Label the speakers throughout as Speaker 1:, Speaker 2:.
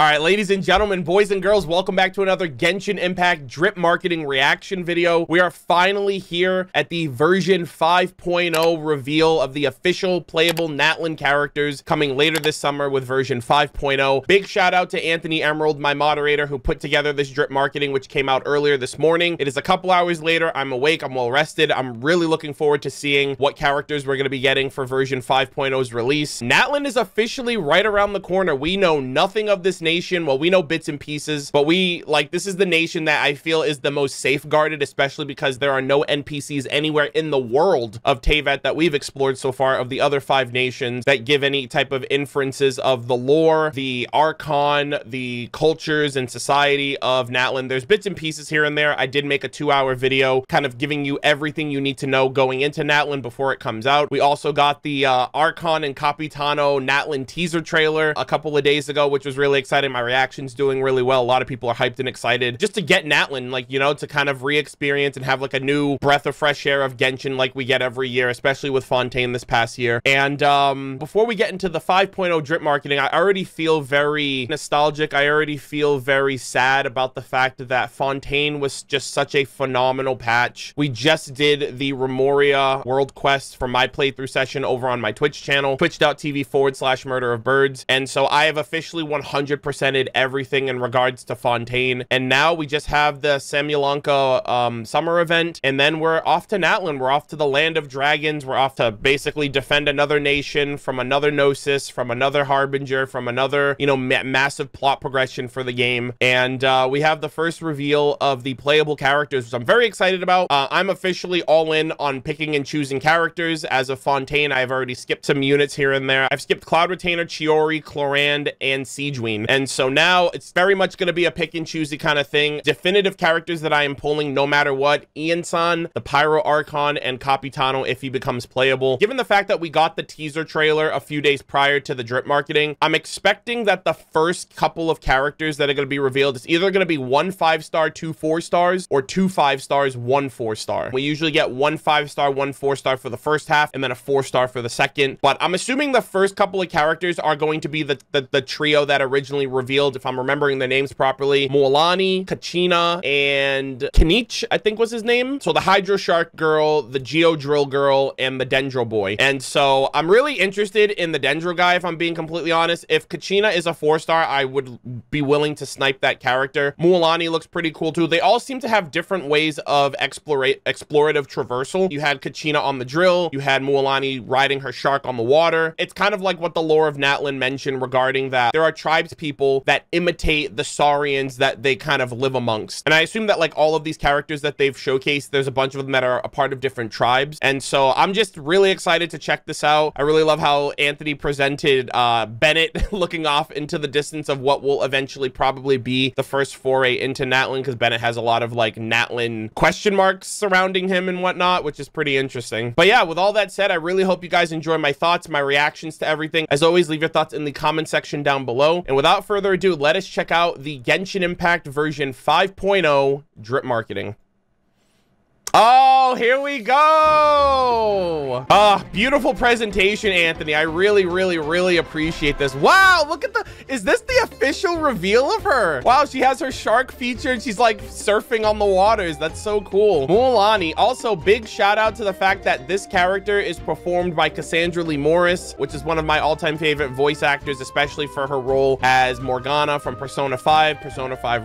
Speaker 1: All right, ladies and gentlemen, boys and girls, welcome back to another Genshin Impact drip marketing reaction video. We are finally here at the version 5.0 reveal of the official playable Natlan characters coming later this summer with version 5.0. Big shout out to Anthony Emerald, my moderator, who put together this drip marketing, which came out earlier this morning. It is a couple hours later. I'm awake. I'm well rested. I'm really looking forward to seeing what characters we're going to be getting for version 5.0's release. Natlan is officially right around the corner. We know nothing of this nation. Well, we know bits and pieces, but this is the nation that I feel is the most safeguarded, especially because there are no NPCs anywhere in the world of Teyvat that we've explored so far of the other 5 nations that give any type of inferences of the lore, the Archon, the cultures and society of Natlan. There's bits and pieces here and there. I did make a 2-hour video kind of giving you everything you need to know going into Natlan before it comes out. We also got the Archon and Capitano Natlan teaser trailer a couple of days ago, which was really exciting. My reaction's doing really well. A lot of people are hyped and excited just to get Natlan, like, you know, to kind of re-experience and have like a new breath of fresh air of Genshin like we get every year, especially with Fontaine this past year. And before we get into the 5.0 drip marketing, I already feel very nostalgic. I already feel very sad about the fact that Fontaine was just such a phenomenal patch. We just did the Remoria World Quest for my playthrough session over on my Twitch channel, twitch.tv/murderofbirds. And so I have officially 100%ed everything in regards to Fontaine. And now we just have the Samulanka summer event, and then we're off to Natlan. We're off to the Land of Dragons. We're off to basically defend another nation from another Gnosis, from another Harbinger, from another, you know, massive plot progression for the game. And we have the first reveal of the playable characters, which I'm very excited about. I'm officially all in on picking and choosing characters. As of Fontaine, I've already skipped some units here and there. I've skipped Cloud Retainer, Chiori, Clorand, and Siegeween. And so now it's very much going to be a pick and choosy kind of thing. Definitive characters that I am pulling no matter what: Ian-san, the Pyro Archon, and Capitano if he becomes playable. Given the fact that we got the teaser trailer a few days prior to the drip marketing, I'm expecting that the first couple of characters that are going to be revealed is either going to be 1 5-star, 2 4-stars, or 2 5-stars, 1 4-star. We usually get 1 5-star, 1 4-star for the first half, and then a 4-star for the second. But I'm assuming the first couple of characters are going to be the trio that originally revealed, if I'm remembering the names properly: Mualani, Kachina, and Kinich, I think was his name. So the Hydro Shark girl, the Geo Drill girl, and the Dendro boy. And so I'm really interested in the Dendro guy, if I'm being completely honest. If Kachina is a 4-star, I would be willing to snipe that character. Mualani looks pretty cool too. They all seem to have different ways of explorative traversal. You had Kachina on the drill, you had Mualani riding her shark on the water. It's kind of like what the lore of Natlan mentioned regarding that there are tribes people that imitate the Saurians that they kind of live amongst. And I assume that like all of these characters that they've showcased, there's a bunch of them that are a part of different tribes. And so I'm just really excited to check this out. I really love how Anthony presented Bennett looking off into the distance of what will eventually probably be the first foray into Natlan, because Bennett has a lot of like Natlan question marks surrounding him and whatnot, which is pretty interesting. But yeah, with all that said, I really hope you guys enjoy my thoughts, my reactions to everything. As always, leave your thoughts in the comment section down below. And without further ado, let us check out the Genshin Impact version 5.0 drip marketing. Oh, here we go. Beautiful presentation, Anthony. I really appreciate this. Wow, look at is this the official reveal of her? Wow, she has her shark featured. She's like surfing on the waters. That's so cool. Mualani. Also, big shout out to the fact that this character is performed by Cassandra Lee Morris, which is one of my all-time favorite voice actors, especially for her role as Morgana from Persona 5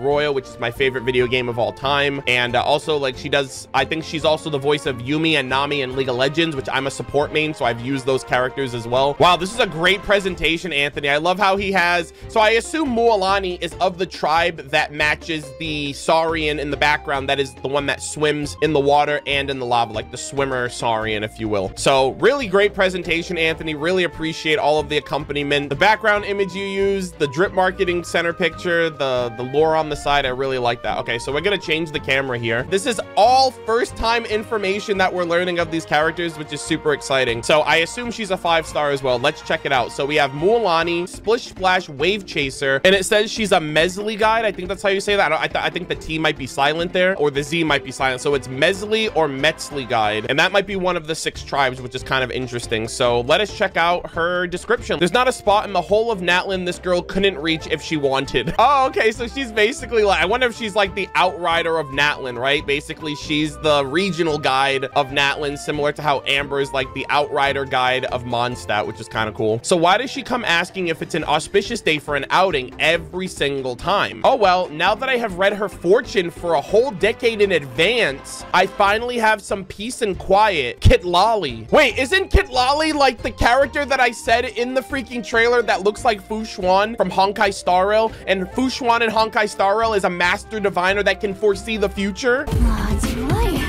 Speaker 1: Royal, which is my favorite video game of all time. And also, like, she does, I think she's also the voice of Yumi and Nami in League of Legends, which I'm a support main, so I've used those characters as well. Wow, this is a great presentation, Anthony. I love how he has, so I assume Mualani is of the tribe that matches the Saurian in the background, that is the one that swims in the water and in the lava, like the swimmer Saurian, if you will. So really great presentation, Anthony. Really appreciate all of the accompaniment, the background image you used, the drip marketing center picture, the lore on the side. I really like that. Okay, so we're gonna change the camera here. This is all first first time information that we're learning of these characters, which is super exciting. So I assume she's a 5-star as well. Let's check it out. So we have Mualani, Splish Splash, Wave Chaser, and it says she's a Mesli guide. I think that's how you say that. I think the T might be silent there, or the Z might be silent. So it's Mesli or Metzli guide, and that might be one of the 6 tribes, which is kind of interesting. So let us check out her description. There's not a spot in the whole of Natlan this girl couldn't reach if she wanted. Oh, okay. So she's basically like, I wonder if she's like the outrider of Natlan, right? Basically, she's the regional guide of Natlan, similar to how Amber is like the outrider guide of Mondstadt, which is kind of cool. So why does she come asking if it's an auspicious day for an outing every single time? Oh, well, now that I have read her fortune for a whole decade in advance, I finally have some peace and quiet. Kitlali. Wait, isn't Kitlali like the character that I said in the freaking trailer that looks like Fu Xuan from Honkai Star Rail? And Fu Xuan in Honkai Star Rail is a master diviner that can foresee the future?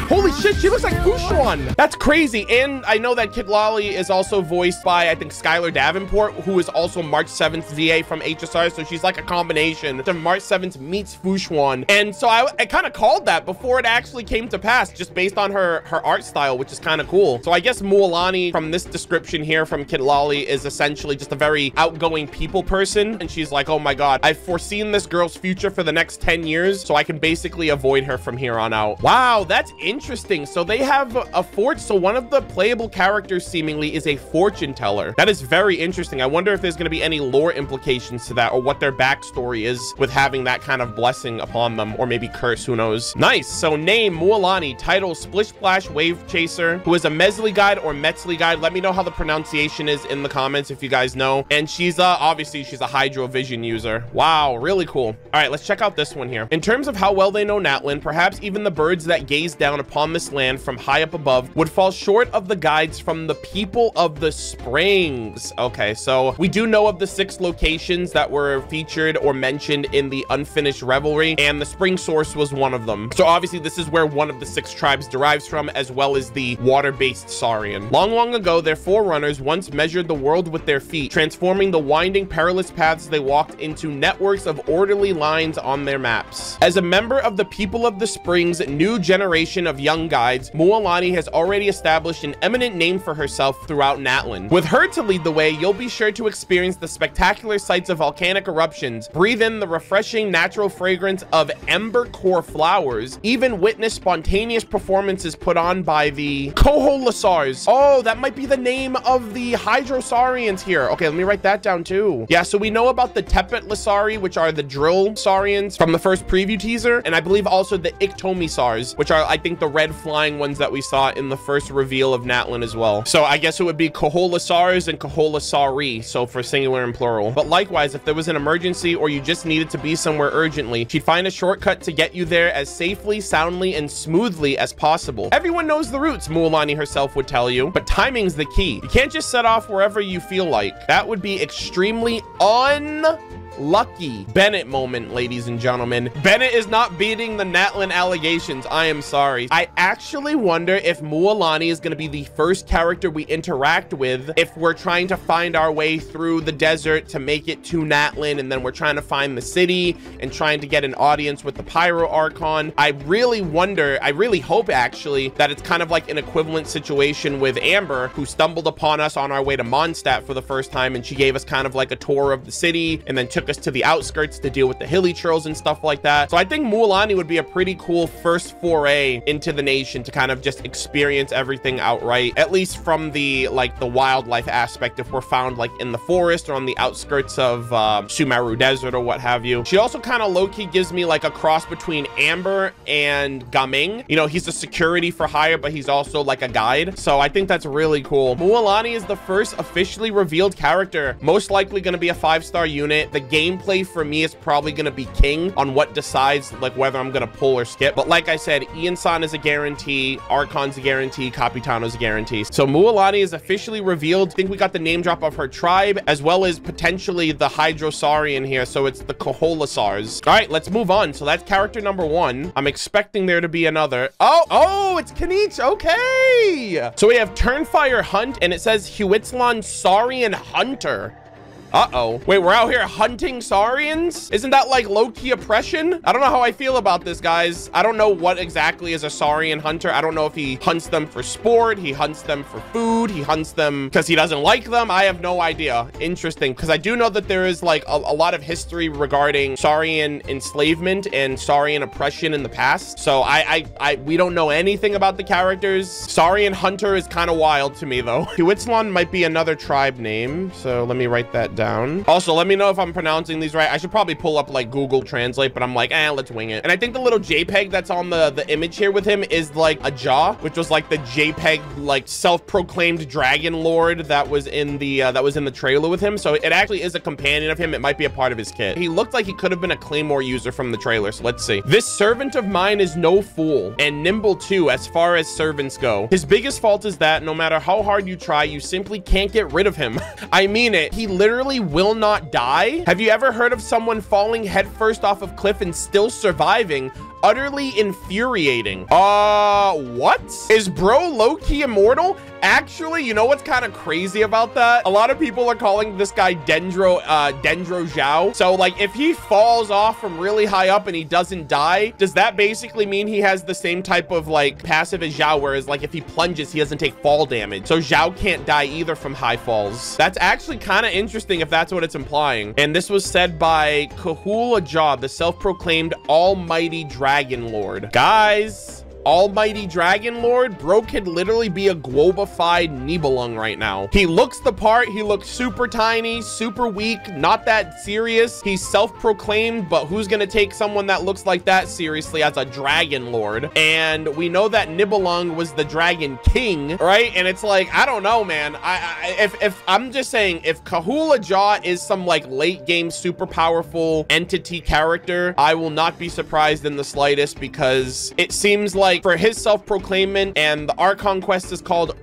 Speaker 1: Holy shit, she looks like Fu Xuan. That's crazy. And I know that Kitlali is also voiced by, I think, Skylar Davenport, who is also March 7th VA from HSR. So she's like a combination of March 7th meets Fu Xuan. And so I kind of called that before it actually came to pass, just based on her art style, which is kind of cool. So I guess Mualani, from this description here from Kitlali, is essentially just a very outgoing people person. And she's like, oh my God, I've foreseen this girl's future for the next 10 years, so I can basically avoid her from here on out. Wow, that's interesting. So they have a fort. So one of the playable characters seemingly is a fortune teller. That is very interesting. I wonder if there's going to be any lore implications to that, or what their backstory is with having that kind of blessing upon them, or maybe curse, who knows. Nice. So name Mualani, title Splish Splash Wave Chaser, who is a Mesli guide or Metzli guide. Let me know how the pronunciation is in the comments if you guys know. And she's obviously she's a Hydro Vision user. Wow, really cool. All right, let's check out this one here. In terms of how well they know Natlan, perhaps even the birds that gaze down upon this land from high up above would fall short of the guides from the people of the springs. Okay, so we do know of the 6 locations that were featured or mentioned in the Unfinished Revelry, and the spring source was one of them. So obviously this is where one of the 6 tribes derives from, as well as the water-based Saurian. Long ago, their forerunners once measured the world with their feet, transforming the winding perilous paths they walked into networks of orderly lines on their maps. As a member of the people of the springs new generation of young guides, Mualani has already established an eminent name for herself throughout Natlan. With her to lead the way, you'll be sure to experience the spectacular sights of volcanic eruptions, breathe in the refreshing natural fragrance of ember core flowers, even witness spontaneous performances put on by the Coholasars. Oh, that might be the name of the Hydrosaurians here. Okay, let me write that down too. Yeah, so we know about the Tepet Lasari, which are the drill Saurians from the first preview teaser, and I believe also the Iktomisars, which are, I think, the red flying ones that we saw in the first reveal of Natlan as well. So I guess it would be Coholasars and Coholasari, so for singular and plural. But likewise, if there was an emergency or you just needed to be somewhere urgently, she'd find a shortcut to get you there as safely, soundly, and smoothly as possible. Everyone knows the routes, Mualani herself would tell you, but timing's the key. You can't just set off wherever you feel like. That would be extremely unlucky. Bennett moment, ladies and gentlemen. Bennett is not beating the Natlan allegations. I am sorry. I actually wonder if Mualani is going to be the first character we interact with if we're trying to find our way through the desert to make it to Natlan, and then we're trying to find the city and trying to get an audience with the Pyro Archon. I really wonder, I really hope actually, that it's kind of like an equivalent situation with Amber, who stumbled upon us on our way to Mondstadt for the first time, and she gave us kind of like a tour of the city and then took us to the outskirts to deal with the hilichurls and stuff like that. So I think Mualani would be a pretty cool first foray into the nation to kind of just experience everything outright, at least from the like the wildlife aspect, if we're found like in the forest or on the outskirts of Sumeru Desert or what have you. She also kind of low-key gives me like a cross between Amber and Gaming. You know, he's a security for hire, but he's also like a guide. So I think that's really cool. Mualani is the first officially revealed character, most likely going to be a 5-star unit. The gameplay for me is probably going to be king on what decides like whether I'm going to pull or skip. But like I said, Ian-san is a guarantee, Archon's a guarantee, Capitano's a guarantee. So Mualani is officially revealed. I think we got the name drop of her tribe, as well as potentially the Hydrosaurian here. So it's the Coholasars. All right, let's move on. So that's character number 1. I'm expecting there to be another. Oh, it's Kanich. Okay. So we have Turnfire Hunt, and it says Huitzlan Saurian Hunter. Uh-oh. Wait, we're out here hunting Saurians? Isn't that like low-key oppression? I don't know how I feel about this, guys. I don't know what exactly is a Saurian hunter. I don't know if he hunts them for sport, he hunts them for food, he hunts them because he doesn't like them. I have no idea. Interesting, because I do know that there is like a lot of history regarding Saurian enslavement and Saurian oppression in the past. So we don't know anything about the characters. Saurian hunter is kind of wild to me, though. Huitzlan might be another tribe name, so let me write that down. Also, let me know if I'm pronouncing these right. I should probably pull up like Google Translate, but I'm like, let's wing it. And I think the little JPEG that's on the image here with him is like a jaw, which was like the JPEG like self-proclaimed dragon lord that was in the trailer with him. So it actually is a companion of him. It might be a part of his kit. He looked like he could have been a Claymore user from the trailer, so let's see. This servant of mine is no fool, and nimble too as far as servants go. His biggest fault is that no matter how hard you try, you simply can't get rid of him. I mean it. He literally will not die. Have you ever heard of someone falling headfirst off of cliff and still surviving? Utterly infuriating. What? Is bro low-key immortal? Actually, you know what's kind of crazy about that? A lot of people are calling this guy Dendro Zhao. So like if he falls off from really high up and he doesn't die, does that basically mean he has the same type of like passive as Zhao, whereas like if he plunges, he doesn't take fall damage? So Zhao can't die either from high falls. That's actually kind of interesting if that's what it's implying. And this was said by Kahul Ajah, the self-proclaimed almighty dragon lord. Guys, almighty dragon lord, bro could literally be a globified Nibelung right now. He looks the part. He looks super tiny, super weak, not that serious. He's self-proclaimed, but who's gonna take someone that looks like that seriously as a dragon lord? And we know that Nibelung was the dragon king, right? And it's like, I don't know, man. If I'm just saying, if Kahul Ajah is some like late game super powerful entity character, I will not be surprised in the slightest, because it seems like for his self-proclaimment, and the Archon quest is called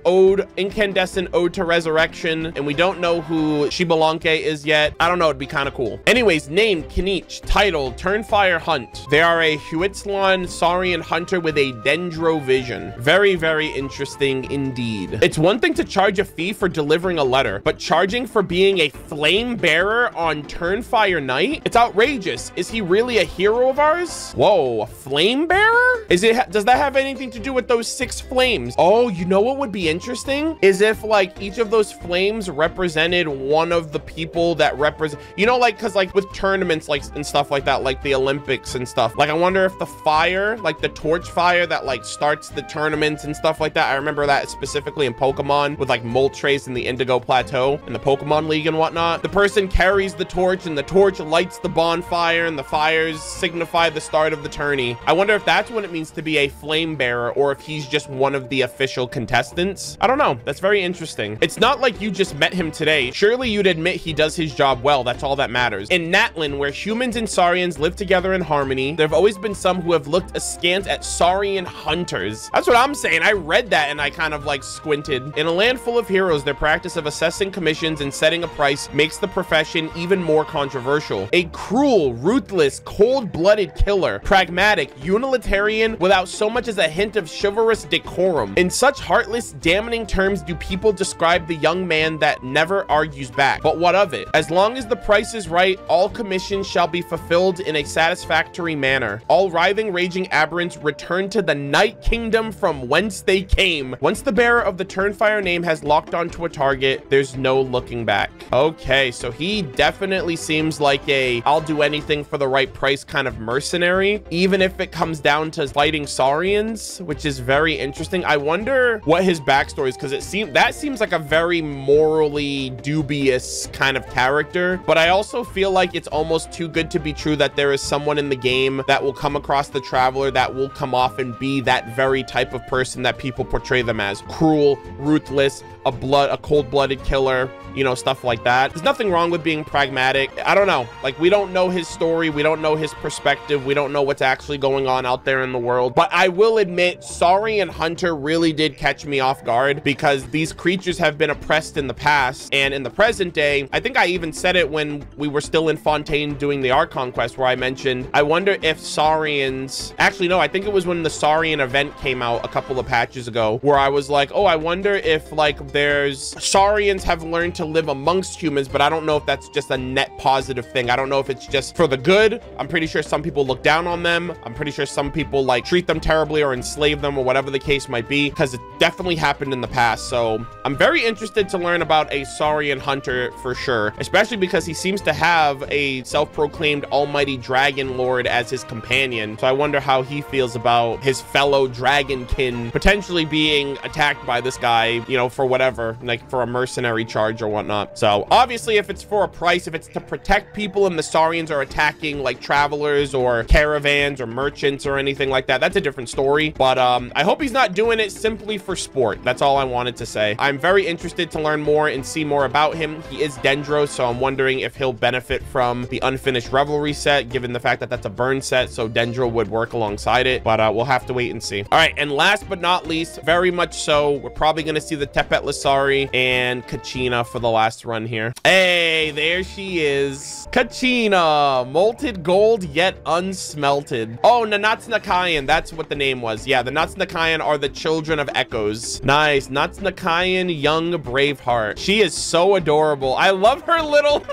Speaker 1: Incandescent Ode to Resurrection, and we don't know who Xbalanque is yet. I don't know, it'd be kind of cool. Anyways, name Kinich, title Turnfire Hunt. They are a Huitzlan Saurian hunter with a Dendro vision. Very, very interesting indeed. It's one thing to charge a fee for delivering a letter, but charging for being a flame bearer on Turnfire Night? It's outrageous. Is he really a hero of ours? Whoa, a flame bearer? Does that have anything to do with those 6 flames? Oh, you know what would be interesting is if like each of those flames represented one of the people that represent, you know, like, because like with tournaments like and stuff like that, like the Olympics and stuff, like I wonder if the fire, like the torch fire that like starts the tournaments and stuff like that, I remember that specifically in Pokemon with like Moltres and the Indigo Plateau and the Pokemon League and whatnot. The person carries the torch and the torch lights the bonfire and the fires signify the start of the tourney. I wonder if that's what it means to be a flame bearer, or if he's just one of the official contestants. I don't know. That's very interesting. It's not like you just met him today. Surely you'd admit he does his job well. That's all that matters. In Natlan, where humans and Saurians live together in harmony, there have always been some who have looked askance at Saurian hunters. That's what I'm saying. I read that and I kind of like squinted. In a land full of heroes, their practice of assessing commissions and setting a price makes the profession even more controversial. A cruel, ruthless, cold-blooded killer, pragmatic, utilitarian, without so much as a hint of chivalrous decorum. In such heartless, damning terms do people describe the young man that never argues back. But what of it? As long as the price is right, all commissions shall be fulfilled in a satisfactory manner. All writhing, raging aberrants return to the Night Kingdom from whence they came. Once the bearer of the Turnfire name has locked onto a target, there's no looking back. Okay, so he definitely seems like a I'll do anything for the right price kind of mercenary, even if it comes down to fighting Saurians, which is very interesting. I wonder what his backstory is, because that seems like a very morally dubious kind of character. But I also feel like it's almost too good to be true that there is someone in the game that will come across the Traveler that will come off and be that very type of person that people portray them as: cruel, ruthless, a cold-blooded killer, you know, stuff like that. There's nothing wrong with being pragmatic. I don't know, like, we don't know his story, we don't know his perspective, we don't know what's actually going on out there in the world, but I will admit, Sari and Hunter really did catch me off guard because these creatures have been oppressed in the past, and in the present day, I think I even said it when we were still in Fontaine doing the Art Conquest, where I mentioned, I wonder if Saurians, actually no, I think it was when the Saurian event came out a couple of patches ago, where I was like, oh, I wonder if like there's Saurians have learned to live amongst humans, but I don't know if that's just a net positive thing. I don't know if it's just for the good. I'm pretty sure some people look down on them. I'm pretty sure some people like treat them terribly or enslave them or whatever the case might be, because it definitely happened in the past. So I'm very interested to learn about a Saurian hunter for sure, especially because he seems to have a self-proclaimed almighty dragon lord as his companion. So I wonder how he feels about his fellow dragonkin potentially being attacked by this guy, you know, for whatever, like for a mercenary charge or whatnot. So obviously if it's for a price, if it's to protect people and the Saurians are attacking like travelers or caravans or merchants or anything like that, that's a different story. But I hope he's not doing it simply for sport. That's all I wanted to say. I'm very interested to learn more and see more about him. He is Dendro, so I'm wondering if he'll benefit from the Unfinished Revelry set, given the fact that that's a burn set, so Dendro would work alongside it. But we'll have to wait and see. All right, and last but not least, very much so, we're probably going to see the Tepet Lasari and Kachina for the last run here. Hey, there she is. Kachina, molted gold yet unsmelted. Oh, Nanatsnakayan, that's what the name was. Yeah, the Nanatsnakayan are the children of echoes. Nice. Nanatsnakayan, young Braveheart. She is so adorable. I love her little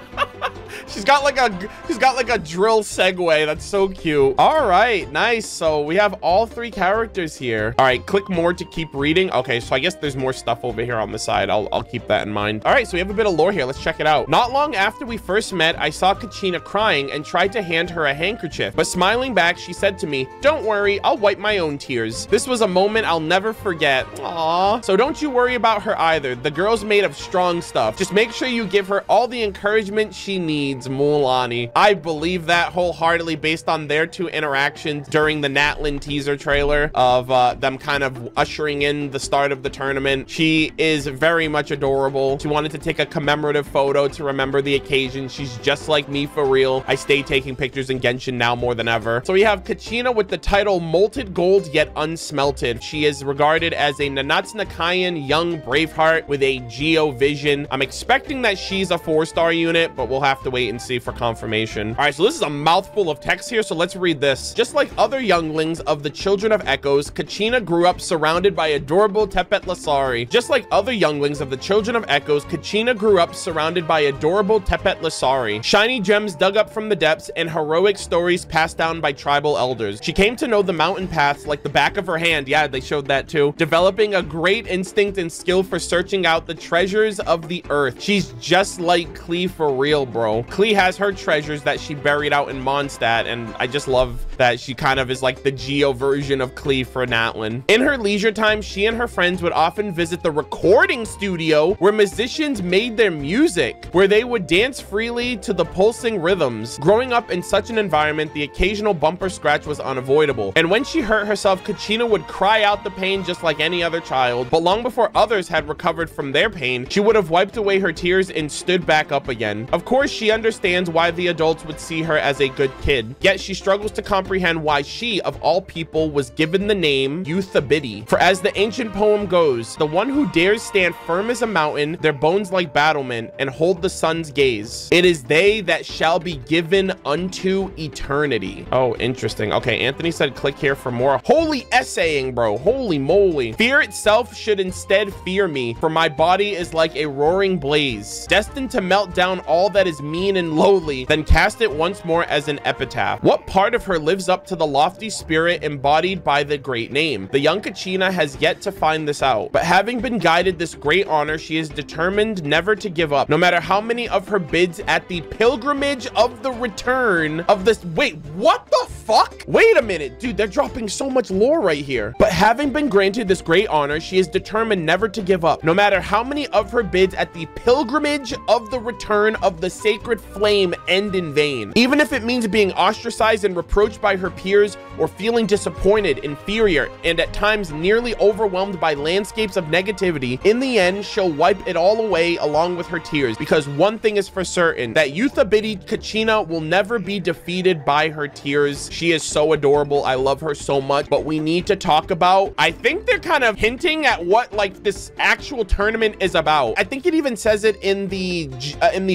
Speaker 1: she's got like a drill segue. That's so cute. All right, nice. So we have all three characters here. All right, click more to keep reading. Okay, so I guess there's more stuff over here on the side. I'll keep that in mind. All right, so we have a bit of lore here. Let's check it out. Not long after we first met, I saw Kachina crying and tried to hand her a handkerchief, but smiling back, she said to me, "Don't worry, I'll wipe my own tears." This was a moment I'll never forget. Aww. So don't you worry about her either. The girl's made of strong stuff. Just make sure you give her all the encouragement she needs, Mualani. I believe that wholeheartedly based on their two interactions during the Natlin teaser trailer of them kind of ushering in the start of the tournament. She is very much adorable. She wanted to take a commemorative photo to remember the occasion. She's just like me for real. I stay taking pictures in Genshin now more than ever. So we have Kachina with the title Molted Gold Yet Unsmelted. She is regarded as a Nanatsnakayan young Braveheart with a Geo Vision. I'm expecting that she's a 4-star unit, but we'll have to wait and see for confirmation. All right, so this is a mouthful of text here, so let's read this. Just like other younglings of the Children of Echoes, Kachina grew up surrounded by adorable Tepet Lasari. Just like other younglings of the Children of Echoes, Kachina grew up surrounded by adorable Tepet Lasari, shiny gems dug up from the depths, and heroic stories passed down by tribal elders. She came to know the mountain paths like the back of her hand. Yeah, they showed that too. Developing a great instinct and skill for searching out the treasures of the earth. She's just like Klee for real, bro. Klee has her treasures that she buried out in Mondstadt, and I just love that she kind of is like the Geo version of Klee for Natlin. In her leisure time, she and her friends would often visit the recording studio where musicians made their music, where they would dance freely to the pulsing rhythms. Growing up in such an environment, the occasional bumper scratch was unavoidable, and when she hurt herself, Kachina would cry out the pain just like any other child. But long before others had recovered from their pain, she would have wiped away her tears and stood back up again. Of course, she understands why the adults would see her as a good kid, yet she struggles to comprehend why she, of all people, was given the name Euthabidi. For as the ancient poem goes, the one who dares stand firm as a mountain, their bones like battlement, and hold the sun's gaze, it is they that shall be given unto eternity. Oh, interesting. Okay, Anthony said click here for more. Holy essaying, bro. Holy moly. Fear itself should instead fear me, for my body is like a roaring blaze, destined to melt down all that is mean and lowly, then cast it once more as an epitaph. What part of her lives up to the lofty spirit embodied by the great name? The young Kachina has yet to find this out, but having been guided this great honor, she is determined never to give up, no matter how many of her bids at the pilgrimage of the return of this. Wait, what the fuck? Wait a minute, dude, they're dropping so much lore right here. But having been granted this great honor, she is determined never to give up, no matter how many of her bids at the pilgrimage of the return of the sacred flame end in vain. Even if it means being ostracized and reproached by her peers, or feeling disappointed, inferior, and at times nearly overwhelmed by landscapes of negativity, in the end, she'll wipe it all away along with her tears, because one thing is for certain, that Euthabidi Kachina will never be defeated by her tears. She is so adorable. I love her so much. much, but we need to talk about, I think they're kind of hinting at what like this actual tournament is about. I think it even says it in the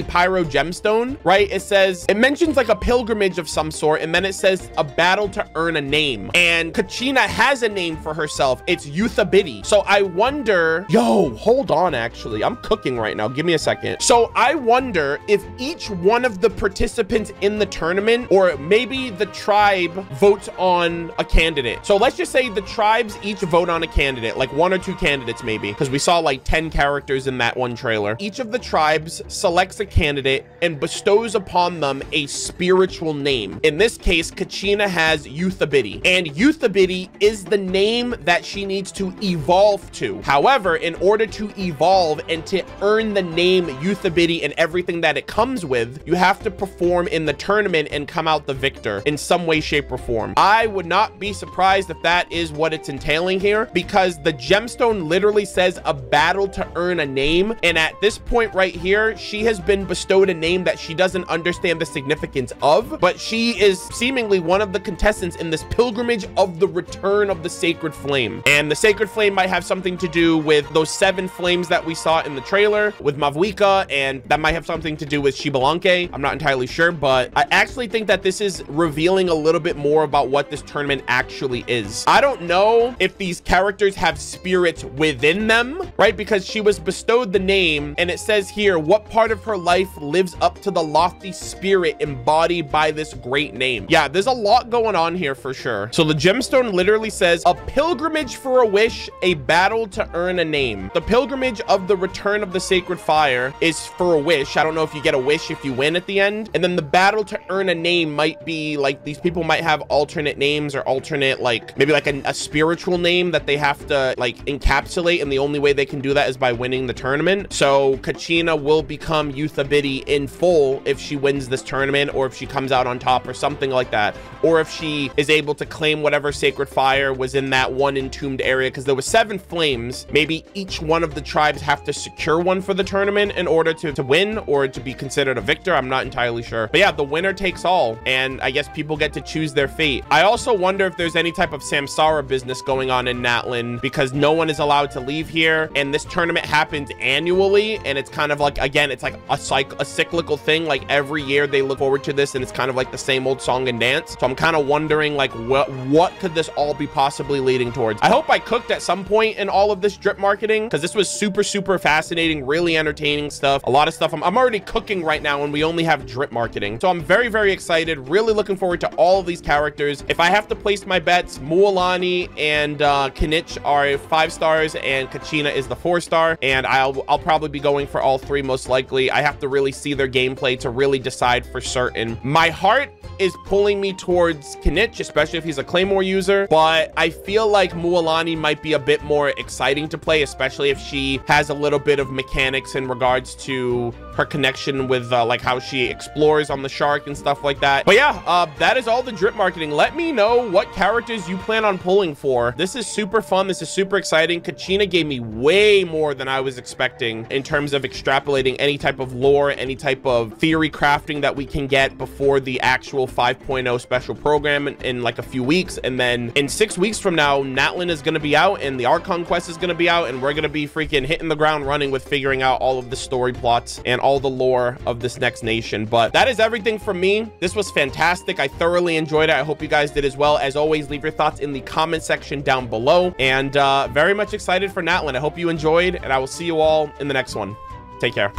Speaker 1: Pyro Gemstone, right? It mentions like a pilgrimage of some sort, and then it says a battle to earn a name. And Kachina has a name for herself. It's Yuthabiti. So I wonder, yo, hold on, actually, I'm cooking right now. Give me a second. So I wonder if each one of the participants in the tournament, or maybe the tribe, votes on a candidate. So let's just say the tribes each vote on a candidate, like 1 or 2 candidates maybe, because we saw like 10 characters in that one trailer. Each of the tribes selects a candidate and bestows upon them a spiritual name. In this case, Kachina has Yuthabiti, and Yuthabiti is the name that she needs to evolve to. However, in order to evolve and to earn the name Yuthabiti and everything that it comes with, you have to perform in the tournament and come out the victor in some way, shape, or form. I would not be surprised if that is what it's entailing here, because the gemstone literally says a battle to earn a name, and at this point right here, she has been bestowed a name that she doesn't understand the significance of, but she is seemingly one of the contestants in this pilgrimage of the return of the sacred flame. And the sacred flame might have something to do with those 7 flames that we saw in the trailer with Mavuika, and that might have something to do with Xbalanque. I'm not entirely sure, but I actually think that this is revealing a little bit more about what this tournament actually is. I don't know if these characters have spirits within them, right? Because she was bestowed the name, and it says here, what part of her life lives up to the lofty spirit embodied by this great name? Yeah, there's a lot going on here for sure. So the gemstone literally says a pilgrimage for a wish, a battle to earn a name. The pilgrimage of the return of the sacred fire is for a wish. I don't know if you get a wish if you win at the end. And then the battle to earn a name might be like, these people might have alternate names, or alternate, like maybe like a spiritual name that they have to like encapsulate, and the only way they can do that is by winning the tournament. So Kachina will become Yuthabiti in full if she wins this tournament, or if she comes out on top or something like that, or if she is able to claim whatever sacred fire was in that one entombed area, because there was 7 flames. Maybe each one of the tribes have to secure one for the tournament in order to win, or to be considered a victor. I'm not entirely sure, but yeah, the winner takes all, and I guess people get to choose their fate. I also wonder if there's any type of Samsara business going on in Natlan, because no one is allowed to leave here, and this tournament happens annually, and it's kind of like, again, it's like a cyclical thing. Like every year they look forward to this, and it's kind of like the same old song and dance. So I'm kind of wondering like what could this all be possibly leading towards. I hope I cooked at some point in all of this drip marketing, because this was super fascinating, really entertaining stuff. A lot of stuff I'm already cooking right now, and we only have drip marketing. So I'm very excited, really looking forward to all of these characters. If I have to place my bets, Mualani and Kinich are 5 stars, and Kachina is the 4-star, and I'll probably be going for all 3 most likely. I have to really see their gameplay to really decide for certain. My heart is pulling me towards Kinich, especially if he's a Claymore user, but I feel like Mualani might be a bit more exciting to play, especially if she has a little bit of mechanics in regards to her connection with like how she explores on the shark and stuff like that. But yeah, that is all the drip marketing. Let me know what characters you plan on pulling for. This is super fun. This is super exciting. Kachina gave me way more than I was expecting in terms of extrapolating any type of lore, any type of theory crafting that we can get before the actual 5.0 special program in like a few weeks. And then in 6 weeks from now, Natlan is going to be out, and the Archon quest is going to be out, and we're going to be freaking hitting the ground running with figuring out all of the story plots and all the lore of this next nation. But that is everything from me. This was fantastic. I thoroughly enjoyed it. I hope you guys did as well. As always, leave your thoughts in the comment section down below, and very much excited for Natlan. I hope you enjoyed, and I will see you all in the next one. Take care.